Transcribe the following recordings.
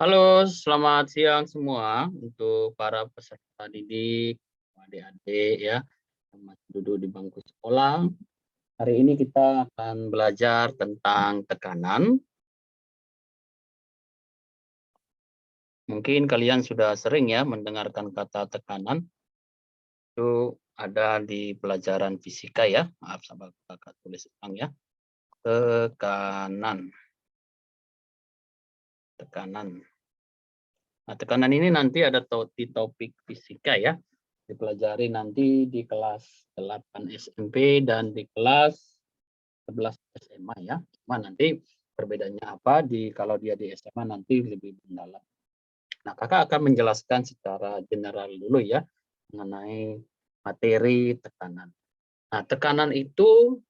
Halo, selamat siang semua untuk para peserta didik, adik-adik ya, yang masih duduk di bangku sekolah. Hari ini kita akan belajar tentang tekanan. Mungkin kalian sudah sering ya mendengarkan kata tekanan. Itu ada di pelajaran fisika ya. Maaf, sahabat kakak tulis ulang ya. Tekanan. Tekanan. Nah, tekanan ini nanti ada di topik fisika ya. Dipelajari nanti di kelas 8 SMP dan di kelas 11 SMA ya. Cuma nanti perbedaannya apa kalau dia di SMA nanti lebih mendalam. Nah, kakak akan menjelaskan secara general dulu ya mengenai materi tekanan. Nah, tekanan itu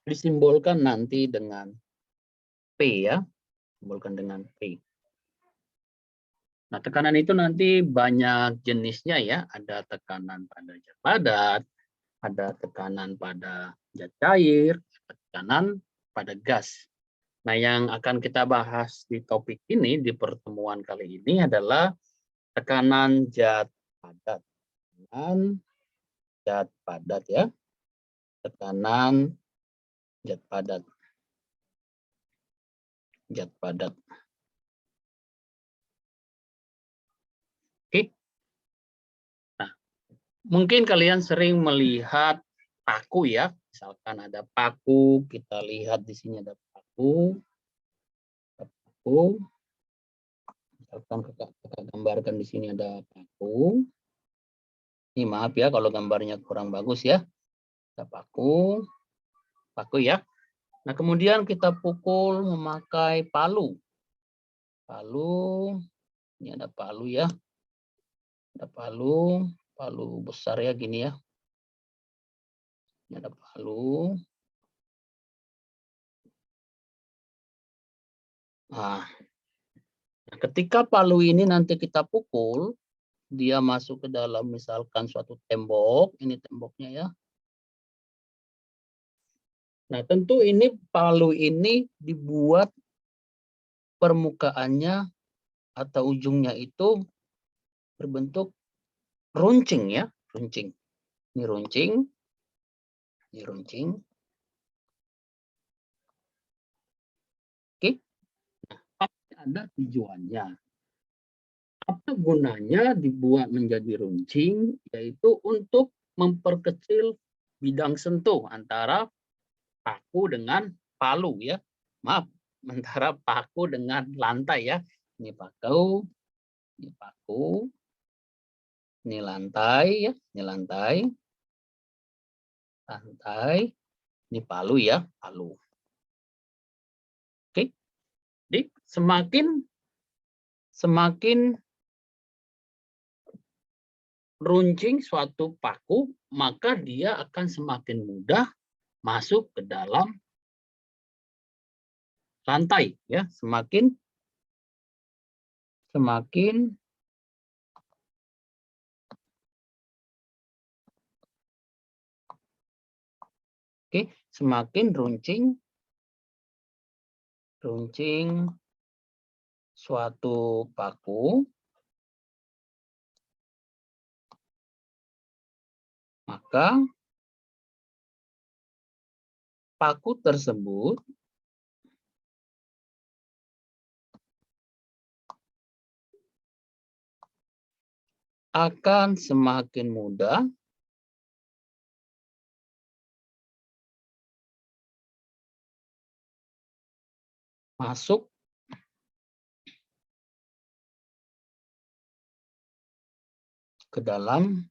disimbolkan nanti dengan P ya, simbolkan dengan P. Nah, tekanan itu nanti banyak jenisnya ya, ada tekanan pada zat padat, ada tekanan pada zat cair, tekanan pada gas. Nah, yang akan kita bahas di topik ini, di pertemuan kali ini adalah tekanan zat padat. Tekanan zat padat ya, tekanan zat padat. Zat padat. Oke. Nah, mungkin kalian sering melihat paku ya, misalkan ada paku, kita lihat di sini ada paku. Misalkan kakak gambarkan di sini ada paku. Ini maaf ya kalau gambarnya kurang bagus ya. Ada paku ya. Nah, kemudian kita pukul memakai palu. Ini ada palu ya. Ada palu besar ya gini ya. Ini ada palu. Nah, ketika palu ini nanti kita pukul, dia masuk ke dalam misalkan suatu tembok, ini temboknya ya. Nah, tentu ini palu ini dibuat permukaannya atau ujungnya itu berbentuk runcing ya, runcing. Ini runcing. Ini runcing. Oke. Nah, pasti ada tujuannya. Apa gunanya dibuat menjadi runcing? Yaitu untuk memperkecil bidang sentuh antara paku dengan palu ya. Maaf, antara paku dengan lantai ya. Ini paku, ini paku, ini lantai ya, ini lantai, ini palu ya, palu. Oke, jadi semakin runcing suatu paku, maka dia akan semakin mudah masuk ke dalam lantai ya, semakin semakin runcing suatu paku, maka paku tersebut akan semakin mudah masuk ke dalam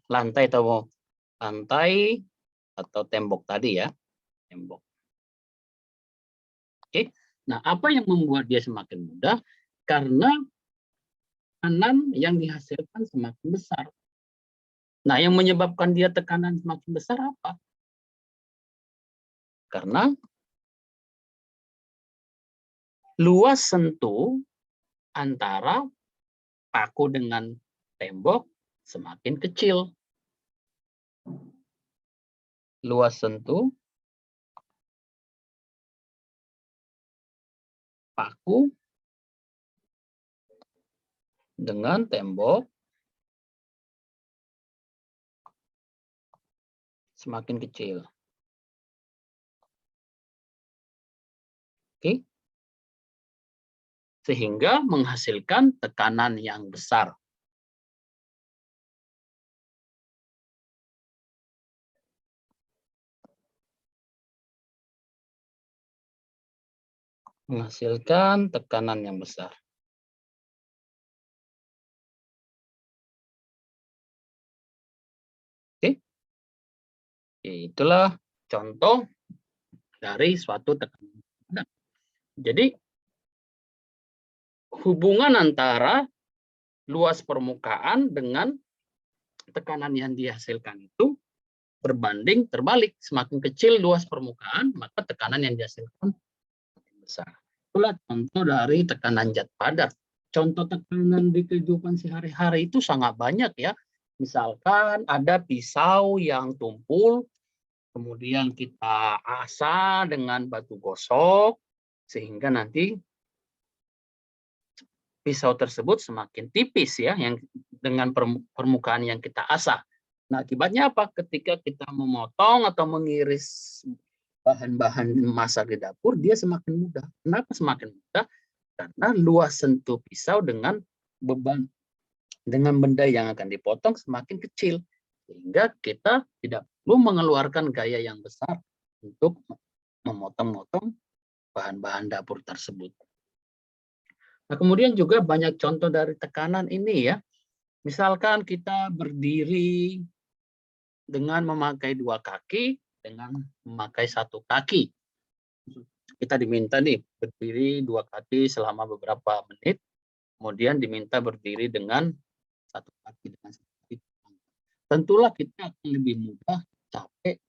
lantai atau tembok tadi ya, tembok. Oke. Nah, apa yang membuat dia semakin mudah? Karena tekanan yang dihasilkan semakin besar. Nah, yang menyebabkan dia tekanan semakin besar apa? Karena luas sentuh antara paku dengan tembok semakin kecil. Luas sentuh paku dengan tembok semakin kecil. Oke. Sehingga menghasilkan tekanan yang besar. Menghasilkan tekanan yang besar. Oke. Itulah contoh dari suatu tekanan. Jadi hubungan antara luas permukaan dengan tekanan yang dihasilkan itu berbanding terbalik. Semakin kecil luas permukaan, maka tekanan yang dihasilkan semakin besar. Itulah contoh dari tekanan zat padat. Contoh tekanan di kehidupan sehari-hari itu sangat banyak ya. Misalkan ada pisau yang tumpul, kemudian kita asah dengan batu gosok, sehingga nanti pisau tersebut semakin tipis ya, yang dengan permukaan yang kita asah. Nah, akibatnya apa? Ketika kita memotong atau mengiris bahan-bahan masak di dapur, dia semakin mudah. Kenapa semakin mudah? Karena luas sentuh pisau dengan beban, dengan benda yang akan dipotong semakin kecil. Sehingga kita tidak perlu mengeluarkan gaya yang besar untuk memotong-motong bahan-bahan dapur tersebut. Nah, kemudian juga banyak contoh dari tekanan ini ya. Misalkan kita berdiri dengan memakai dua kaki, dengan memakai satu kaki. Kita diminta nih berdiri dua kaki selama beberapa menit, kemudian diminta berdiri dengan satu kaki. Tentulah kita akan lebih mudah capek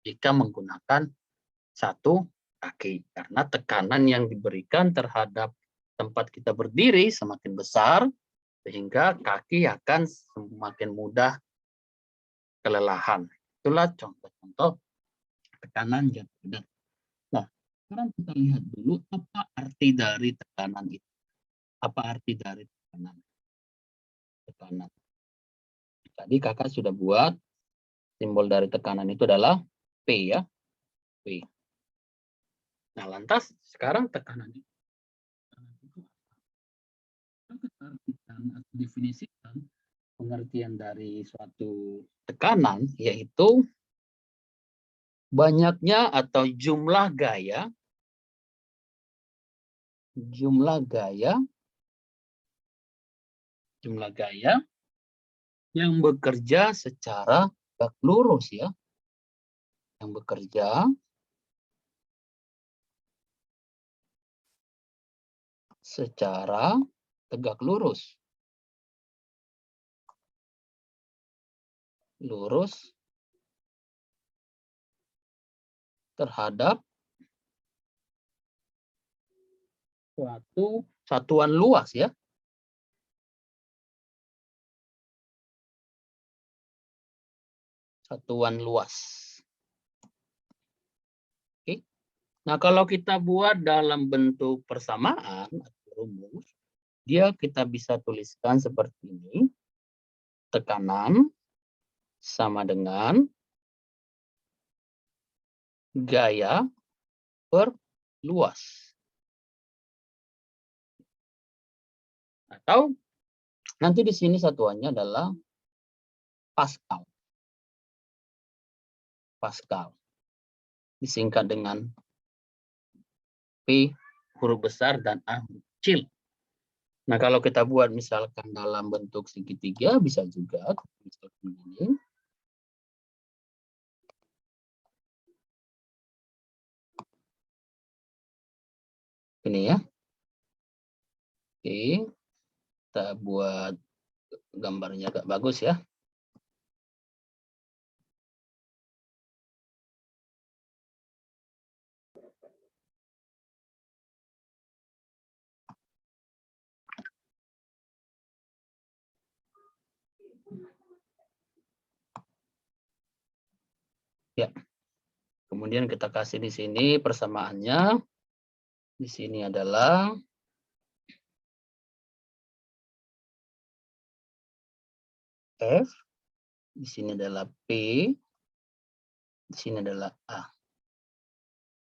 jika menggunakan satu kaki. Karena tekanan yang diberikan terhadap tempat kita berdiri semakin besar, sehingga kaki akan semakin mudah kelelahan. Itulah contoh-contoh tekanan zat padat. Nah, sekarang kita lihat dulu apa arti dari tekanan itu. Apa arti dari tekanan? Tekanan. Tadi kakak sudah buat simbol dari tekanan itu adalah P ya. P. Nah, lantas sekarang tekanan itu kita artikan atau definisikan pengertian dari suatu tekanan, yaitu banyaknya atau jumlah gaya yang bekerja secara tegak lurus ya, yang bekerja secara tegak lurus terhadap suatu satuan luas ya. Satuan luas. Oke. Nah, kalau kita buat dalam bentuk persamaan atau rumus, dia kita bisa tuliskan seperti ini. Tekanan sama dengan gaya per luas. Atau nanti di sini satuannya adalah Pascal. Pascal. Disingkat dengan P huruf besar dan A huruf kecil. Nah, kalau kita buat misalkan dalam bentuk segitiga, bisa juga misalkan ini. Ini ya. Oke, kita buat gambarnya agak bagus ya. Ya. Kemudian kita kasih di sini persamaannya Di sini adalah F, di sini adalah P, di sini adalah A.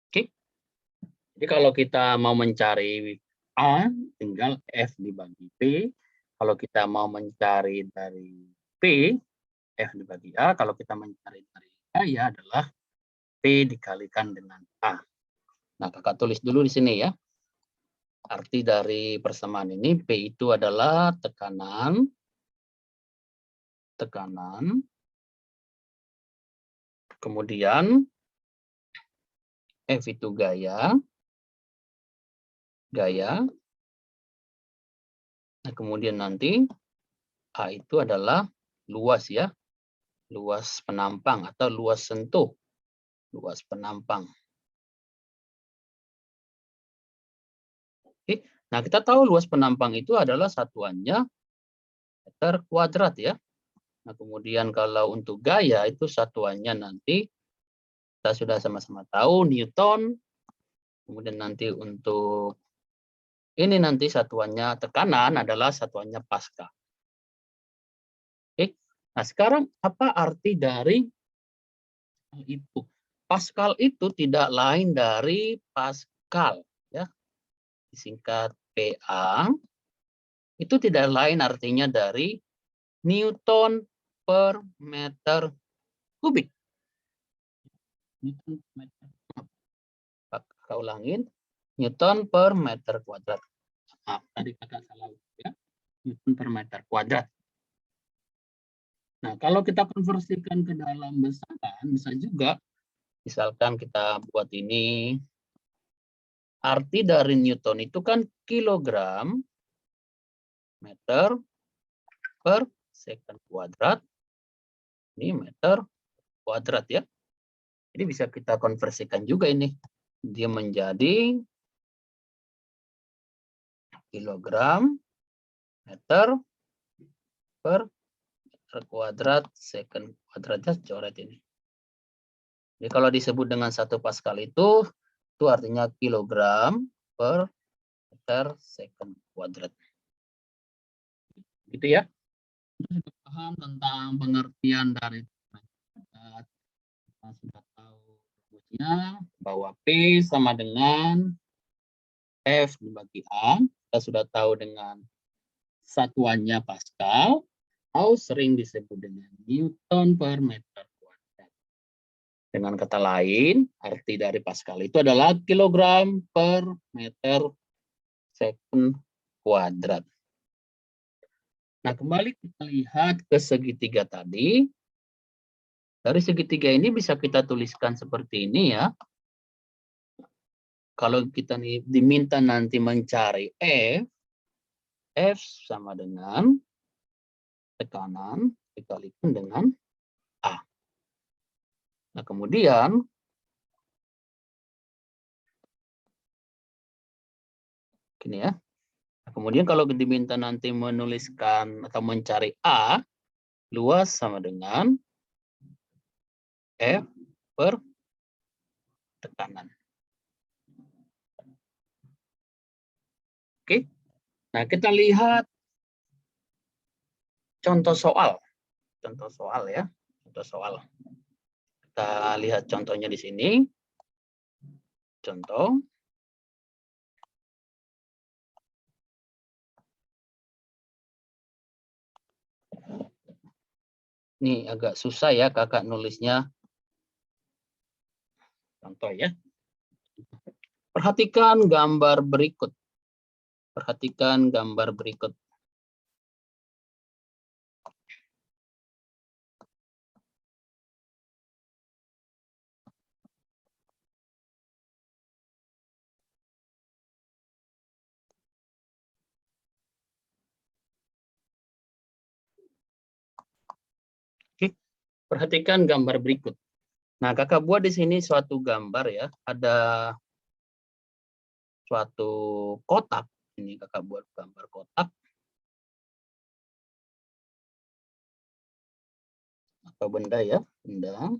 Oke. Jadi kalau kita mau mencari A, tinggal F dibagi P. Kalau kita mau mencari dari P, F dibagi A. Kalau kita mencari dari A, ya adalah P dikalikan dengan A. Nah, kakak tulis dulu di sini ya. Arti dari persamaan ini, P itu adalah tekanan, kemudian F itu gaya, nah kemudian nanti A itu adalah luas ya, luas penampang atau luas sentuh, luas penampang. Oke. Nah, kita tahu luas penampang itu adalah satuannya meter kuadrat ya. Nah, kemudian kalau untuk gaya itu satuannya nanti kita sudah sama-sama tahu Newton. Kemudian nanti untuk ini nanti satuannya tekanan adalah satuannya Pascal. Oke. Nah, sekarang apa arti dari itu? Pascal itu tidak lain dari Pascal ya. Disingkat PA. Itu tidak lain artinya dari Newton per meter kubik. Newton per meter. Kakak ulangin. Newton per meter kuadrat. Maaf, tadi kakak salah ya. Newton per meter kuadrat. Nah, kalau kita konversikan ke dalam besaran, bisa juga. Misalkan kita buat ini. Arti dari Newton itu kan kilogram meter per second kuadrat. Ini meter kuadrat ya. Jadi bisa kita konversikan juga ini. Dia menjadi kilogram meter per meter kuadrat second kuadratnya coret ini. Jadi kalau disebut dengan 1 Pascal itu artinya kilogram per meter second kuadrat. Gitu ya. Kita sudah paham tentang pengertian dari kita sudah tahu rumusnya bahwa P sama dengan F dibagi A. Kita sudah tahu dengan satuannya Pascal, atau sering disebut dengan Newton per meter kuadrat. Dengan kata lain, arti dari Pascal itu adalah kilogram per meter second kuadrat. Nah, kembali kita lihat ke segitiga tadi. Dari segitiga ini bisa kita tuliskan seperti ini ya. Kalau kita diminta nanti mencari F sama dengan tekanan dikalikan dengan A. Nah, kemudian gini ya. Nah, kemudian kalau diminta nanti menuliskan atau mencari A, luas sama dengan F per tekanan. Oke. Nah, kita lihat contoh soal. Contoh soal ya. Contoh soal. Kita lihat contohnya di sini. Contoh. Ini agak susah ya kakak nulisnya. Contoh ya. Perhatikan gambar berikut. Perhatikan gambar berikut. Oke. Perhatikan gambar berikut. Nah, kakak buat di sini suatu gambar ya. Ada suatu kotak. Ini kakak buat gambar kotak. Atau benda ya. Benda.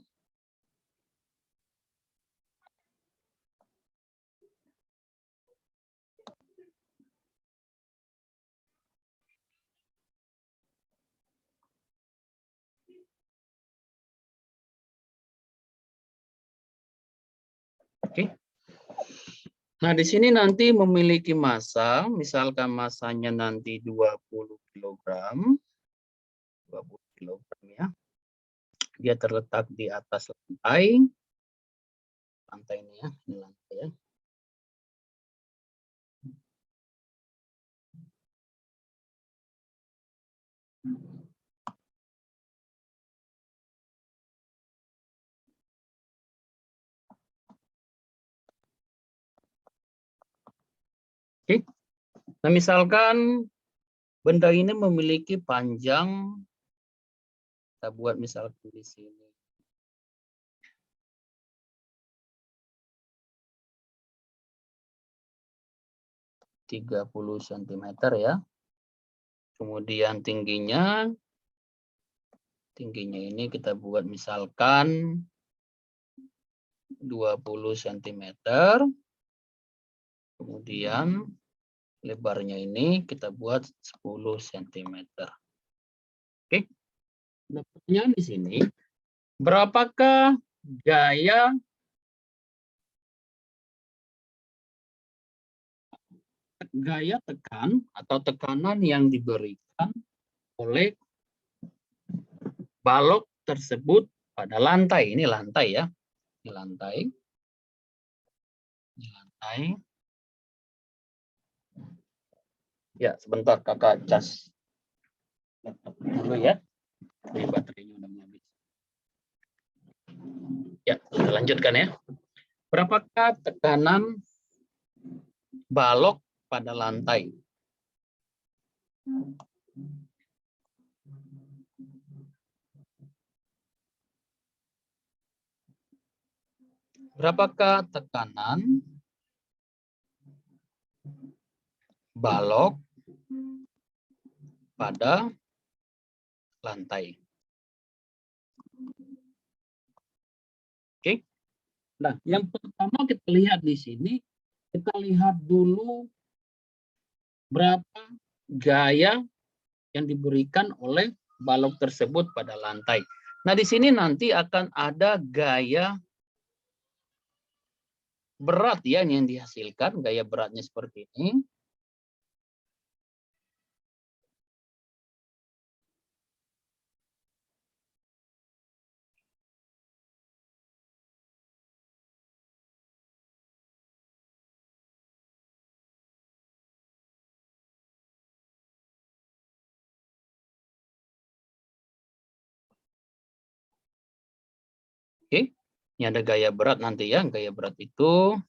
Oke. Nah, di sini nanti memiliki massa, misalkan massanya nanti 20 kg. 20 kg ya. Dia terletak di atas lantai. Lantai ini ya, ini lantai ya. Oke. Nah, misalkan benda ini memiliki panjang, kita buat misalkan di sini 30 cm ya. Kemudian tingginya ini kita buat misalkan 20 cm. Kemudian lebarnya ini kita buat 10 cm. Oke. Nah, pertanyaan di sini, berapakah gaya tekan atau tekanan yang diberikan oleh balok tersebut pada lantai? Ini lantai ya. Ini lantai. Ini lantai. Ya, sebentar kakak cas laptop dulu ya. Ini baterainya udah mau habis. Ya, kita lanjutkan ya. Berapakah tekanan balok pada lantai? Berapakah tekanan balok pada lantai? Oke. Nah, yang pertama kita lihat di sini, kita lihat dulu berapa gaya yang diberikan oleh balok tersebut pada lantai. Nah, di sini nanti akan ada gaya berat ya yang dihasilkan, gaya beratnya seperti ini. Oke, ini ada gaya berat nanti ya, gaya berat itu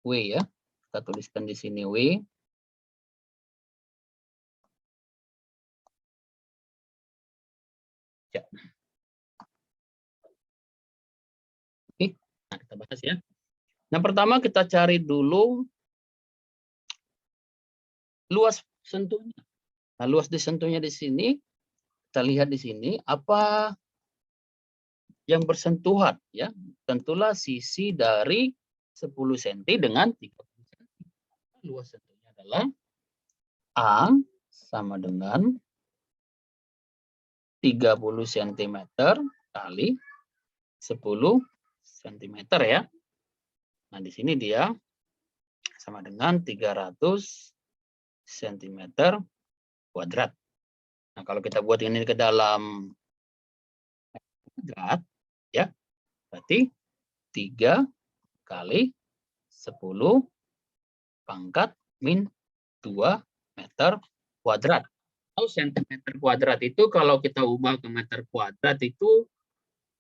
W ya, kita tuliskan di sini W. Ya. Oke, nah kita bahas ya. Nah, pertama kita cari dulu luas sentuhnya. Nah, luas disentuhnya di sini, kita lihat di sini apa yang bersentuhan ya. Tentulah sisi dari 10 cm dengan 30 cm. Luas sentuhnya adalah A sama dengan 30 cm kali 10 cm ya. Nah, di sini dia sama dengan 300 cm kuadrat. Nah, kalau kita buat ini ke dalam kuadrat, ya, berarti 3 kali 10 pangkat min 2 meter kuadrat. Atau sentimeter kuadrat itu kalau kita ubah ke meter kuadrat itu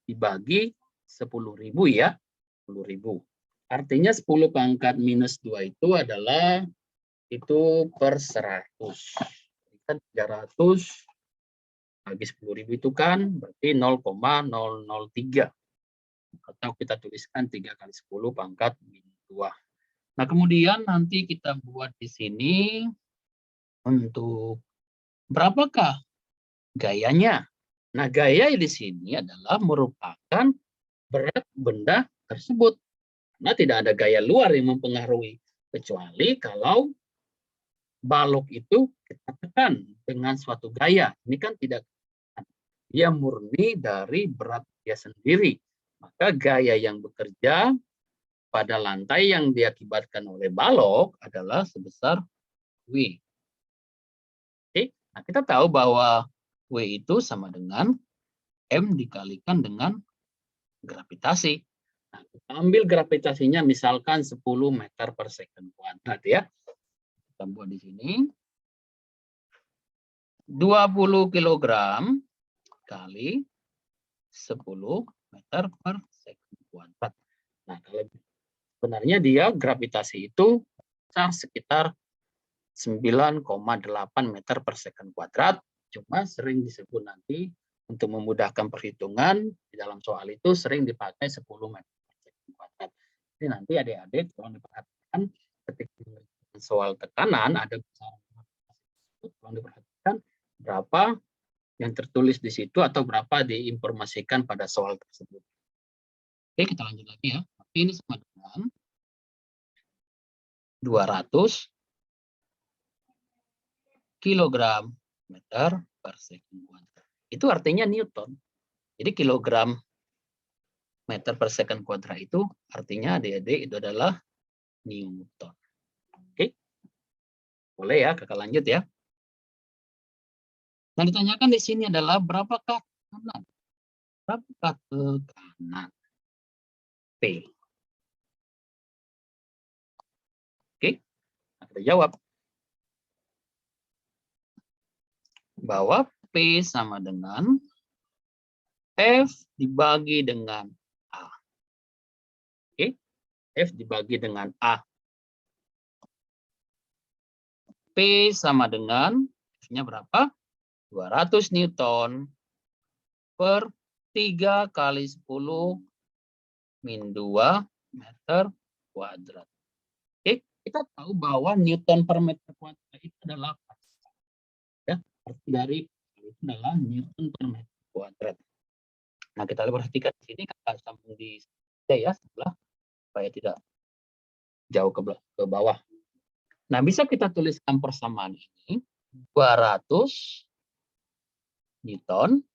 dibagi 10.000 ya. 10.000. Artinya 10 pangkat minus 2 itu adalah itu per 100. 300 bagi 10.000 itu kan berarti 0,003. Atau kita tuliskan 3 kali 10 pangkat minus 2. Nah, kemudian nanti kita buat di sini untuk berapakah gayanya. Nah, gaya di sini adalah merupakan berat benda tersebut. Karena tidak ada gaya luar yang mempengaruhi. Kecuali kalau balok itu kita tekan dengan suatu gaya. Ini kan tidak, dia murni dari berat dia sendiri. Maka gaya yang bekerja pada lantai yang diakibatkan oleh balok adalah sebesar W. Oke, nah kita tahu bahwa W itu sama dengan M dikalikan dengan gravitasi. Nah, kita ambil gravitasinya misalkan 10 meter per second kuadrat ya. Kita buat di sini. 20 kilogram kali 10 meter per second kuadrat. Nah, kalau sebenarnya dia gravitasi itu sekitar 9,8 meter per second kuadrat. Cuma sering disebut nanti untuk memudahkan perhitungan di dalam soal itu sering dipakai 10 meter per second kuadrat. Jadi nanti adik-adik tolong diperhatikan ketika soal tekanan ada besaran tolong diperhatikan berapa yang tertulis di situ atau berapa diinformasikan pada soal tersebut. Oke, kita lanjut lagi ya. Ini sama dengan 200 kilogram meter per second kuadrat. Itu artinya Newton. Jadi kilogram meter per second kuadrat itu artinya adik-adik itu adalah Newton. Oke. Boleh ya, kakak lanjut ya. Nah, ditanyakan di sini adalah berapakah tekanan? Berapakah tekanan P? Oke, nah, kita jawab bahwa P sama dengan F dibagi dengan A. Oke, F dibagi dengan A. P sama dengan F-nya berapa? 200 Newton per 3 kali 10 min 2 meter kuadrat. Oke, kita tahu bahwa Newton per meter kuadrat itu adalah Pascal. Ya, arti dari itu adalah Newton per meter kuadrat. Nah, kita perhatikan di sini kita sambung di ya sebelah supaya tidak jauh ke bawah. Nah, bisa kita tuliskan persamaan ini 200 Newton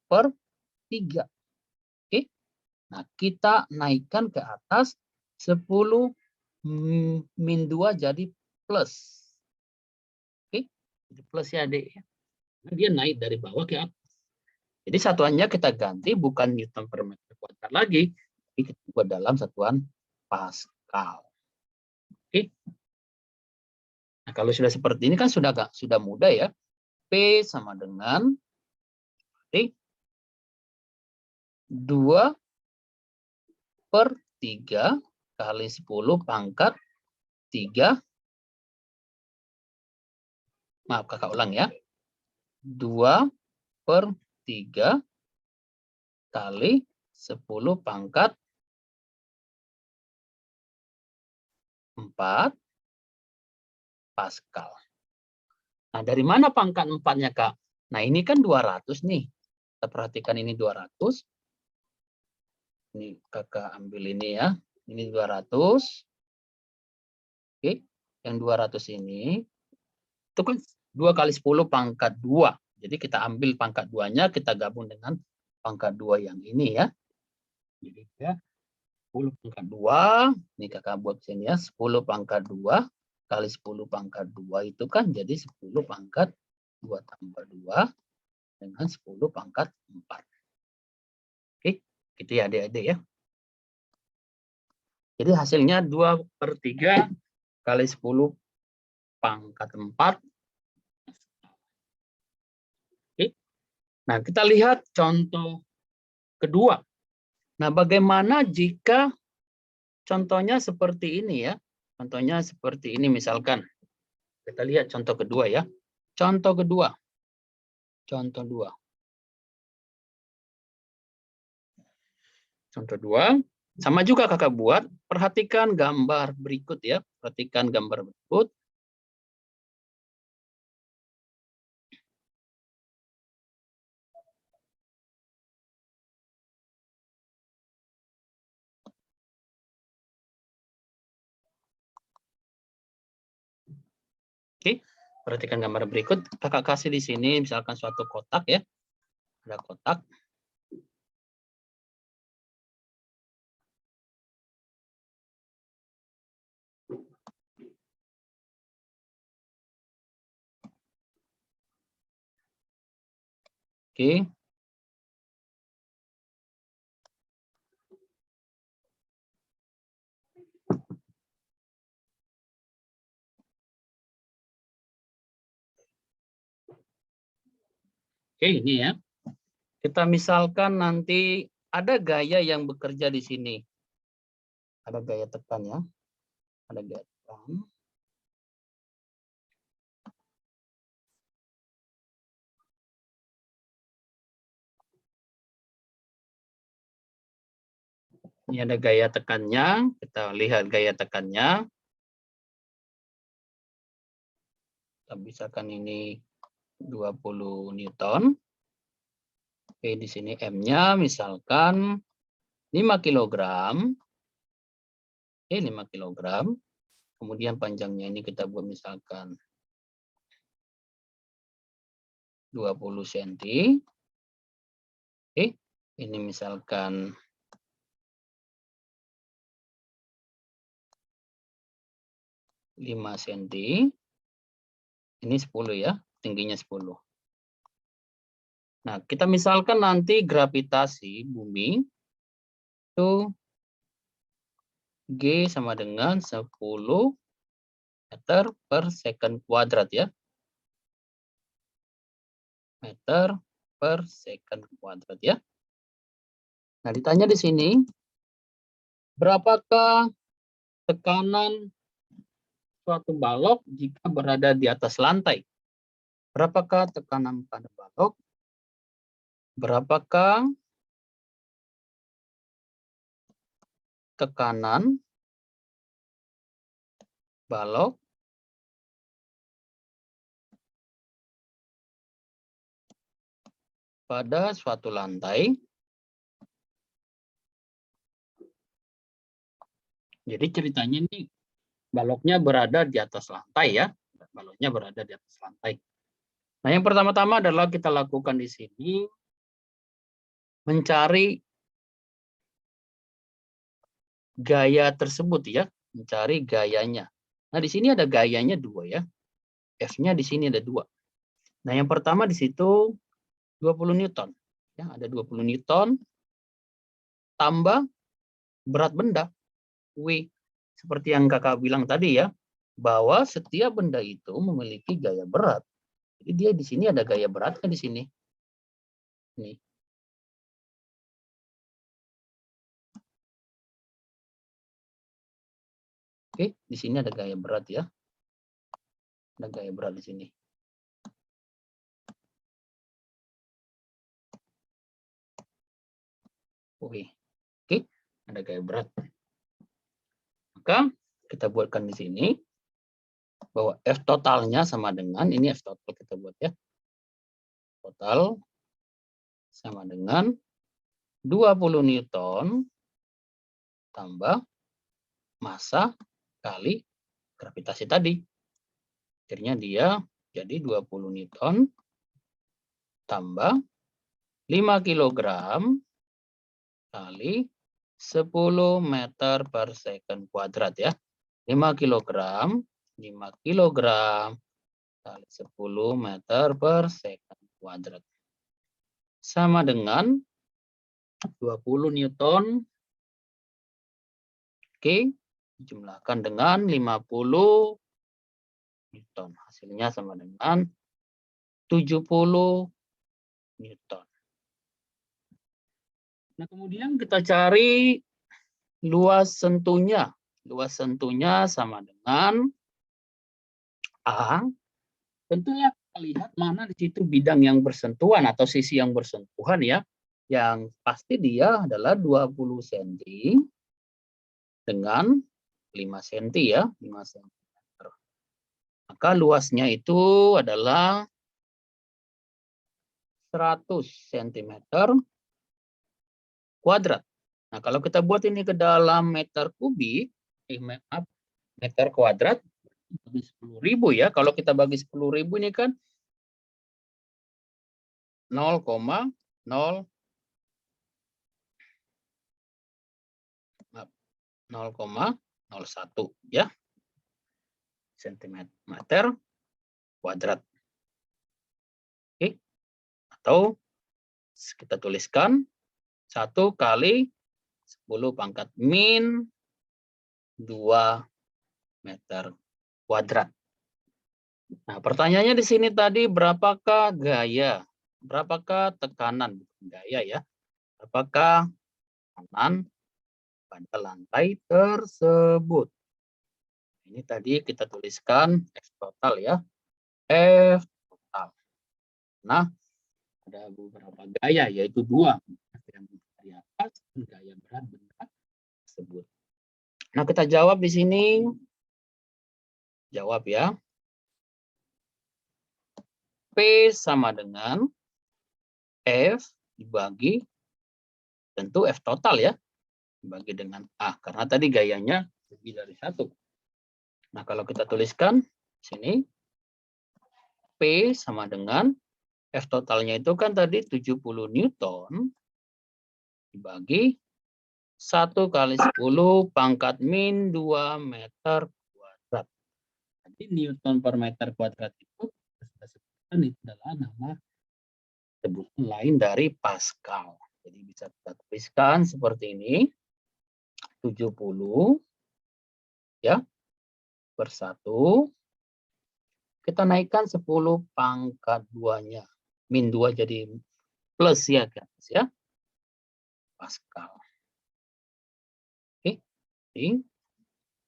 per 3. Oke. Nah, kita naikkan ke atas 10 min 2 jadi plus. Oke. Jadi plus ya, Adik. Nah, dia naik dari bawah ke atas. Jadi satuannya kita ganti bukan Newton per meter kuadrat lagi, tapi kita buat dalam satuan Pascal. Oke. Nah, kalau sudah seperti ini kan sudah mudah ya. P sama dengan 2 per 3 kali 10 pangkat 3. Maaf, kakak ulang ya. 2 per 3 kali 10 pangkat 4 Pascal. Nah, dari mana pangkat 4-nya, Kak? Nah, ini kan 200 nih. Kita perhatikan ini 200. Ini kakak ambil ini ya. Ini 200. Oke, yang 200 ini itu kan 2 kali 10 pangkat 2. Jadi kita ambil pangkat 2-nya, kita gabung dengan pangkat 2 yang ini ya. Jadi ya 10 pangkat 2, ini kakak buat sini ya, 10 pangkat 2 kali 10 pangkat 2 itu kan jadi 10 pangkat 2 tambah 2 dengan 10 pangkat 4. Oke, gitu ya adik-adik ya. Jadi hasilnya 2 per 3 kali 10 pangkat 4. Oke. Nah, kita lihat contoh kedua. Nah, bagaimana jika contohnya seperti ini ya? Contohnya seperti ini misalkan. Kita lihat contoh kedua ya. Contoh kedua. Contoh 2. Contoh 2. Sama juga kakak buat. Perhatikan gambar berikut ya. Perhatikan gambar berikut. Oke, perhatikan gambar berikut. Kakak kasih di sini misalkan suatu kotak ya. Ada kotak. Oke. Oke, ini ya. Kita misalkan nanti ada gaya yang bekerja di sini. Ada gaya tekan ya. Ada gaya tekan. Ini ada gaya tekannya. Kita lihat gaya tekannya. Kita misalkan ini 20 Newton. Oke, di sini M-nya misalkan 5 kilogram. Oke, 5 kilogram. Kemudian panjangnya ini kita buat misalkan 20 cm. Oke, ini misalkan 5 cm. Ini 10 ya, tingginya 10. Nah, kita misalkan nanti gravitasi bumi itu G sama dengan 10 meter per second kuadrat ya. Meter per second kuadrat ya. Nah, ditanya di sini, berapakah tekanan suatu balok jika berada di atas lantai? Berapakah tekanan pada balok? Berapakah tekanan balok pada suatu lantai? Jadi ceritanya ini baloknya berada di atas lantai ya. Baloknya berada di atas lantai. Nah, yang pertama-tama adalah kita lakukan di sini mencari gaya tersebut ya, mencari gayanya. Nah, di sini ada gayanya 2 ya. F-nya di sini ada 2. Nah, yang pertama di situ 20 Newton. Ya, ada 20 Newton tambah berat benda W. Seperti yang kakak bilang tadi ya, bahwa setiap benda itu memiliki gaya berat. Jadi dia di sini ada gaya beratnya di sini. Nih. Oke, di sini ada gaya berat ya. Ada gaya berat di sini. Oke, ada gaya berat. Maka kita buatkan di sini bahwa F totalnya sama dengan, ini F total kita buat ya. Total sama dengan 20 Newton tambah massa kali gravitasi tadi. Akhirnya dia jadi 20 Newton tambah 5 kilogram kali 10 meter per second kuadrat ya. 5 kilogram kali 10 meter per second kuadrat. Sama dengan 20 Newton. Oke, dijumlahkan dengan 50 Newton. Hasilnya sama dengan 70 Newton. Nah, kemudian kita cari luas sentuhnya. Luas sentuhnya sama dengan A. Tentunya kita lihat mana di situ bidang yang bersentuhan atau sisi yang bersentuhan ya. Yang pasti dia adalah 20 cm dengan 5 cm ya, 5 cm. Maka luasnya itu adalah 100 cm kuadrat. Nah, kalau kita buat ini ke dalam meter kubik, meter kuadrat, bagi 10.000 ya. Kalau kita bagi 10.000 ini kan 0,01 ya sentimeter kuadrat. Oke. Atau kita tuliskan 1 kali 10 pangkat min 2 meter kuadrat. Nah, pertanyaannya di sini tadi berapakah gaya? Berapakah tekanan gaya ya? Apakah tekanan pada lantai tersebut? Ini tadi kita tuliskan F total ya. F total. Nah, ada beberapa gaya yaitu 2. Yang di atas dan gaya berat benda tersebut. Nah, kita jawab di sini. Jawab ya. P sama dengan F dibagi, tentu F total ya, dibagi dengan A, karena tadi gayanya lebih dari 1. Nah, kalau kita tuliskan di sini, P sama dengan F totalnya itu kan tadi 70 Newton, dibagi 1 kali 10 pangkat min 2 meter kuadrat. Jadi Newton per meter kuadrat itu, kita sebutkan itu adalah nama sebutan lain dari Pascal. Jadi bisa kita tuliskan seperti ini. 70 ya per 1. Kita naikkan 10 pangkat 2-nya. Min 2 jadi plus ya guys ya. Pascal. Oke. Jadi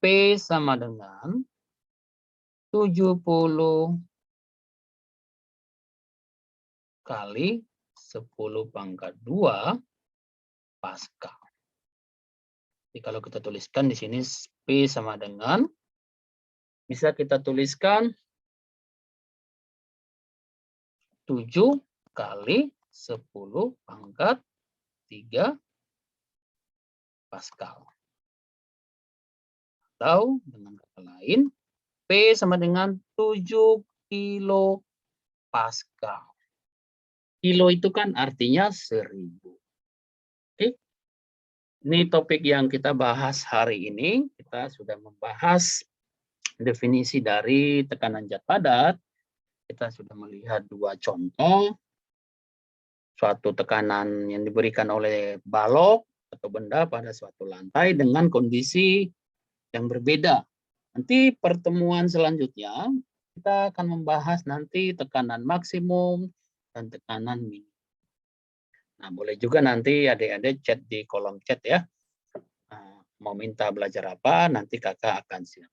P sama dengan 70 kali 10 pangkat 2 Pascal. Jadi kalau kita tuliskan di sini P sama dengan, bisa kita tuliskan 7 kali 10 pangkat 3 Pascal. Atau dengan kata lain, P sama dengan 7 kilo Pascal. Kilo itu kan artinya 1000. Oke. Ini topik yang kita bahas hari ini. Kita sudah membahas definisi dari tekanan zat padat. Kita sudah melihat 2 contoh. Suatu tekanan yang diberikan oleh balok atau benda pada suatu lantai dengan kondisi yang berbeda. Nanti pertemuan selanjutnya kita akan membahas nanti tekanan maksimum dan tekanan minimum. Nah, boleh juga nanti adik-adik chat di kolom chat ya. Mau minta belajar apa, nanti kakak akan siap.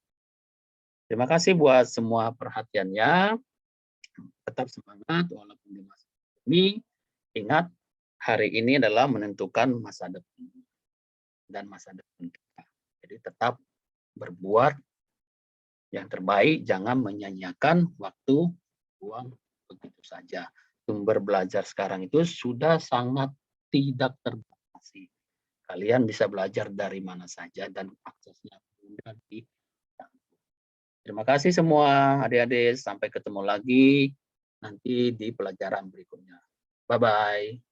Terima kasih buat semua perhatiannya. Tetap semangat walaupun di masa pandemi. Ingat, hari ini adalah menentukan masa depan dan masa depan kita. Jadi tetap berbuat yang terbaik, jangan menyanyiakan waktu uang begitu saja. Sumber belajar sekarang itu sudah sangat tidak terbatasi. Kalian bisa belajar dari mana saja dan aksesnya mudah di. Terima kasih semua adik-adik. Sampai ketemu lagi nanti di pelajaran berikutnya. Bye-bye.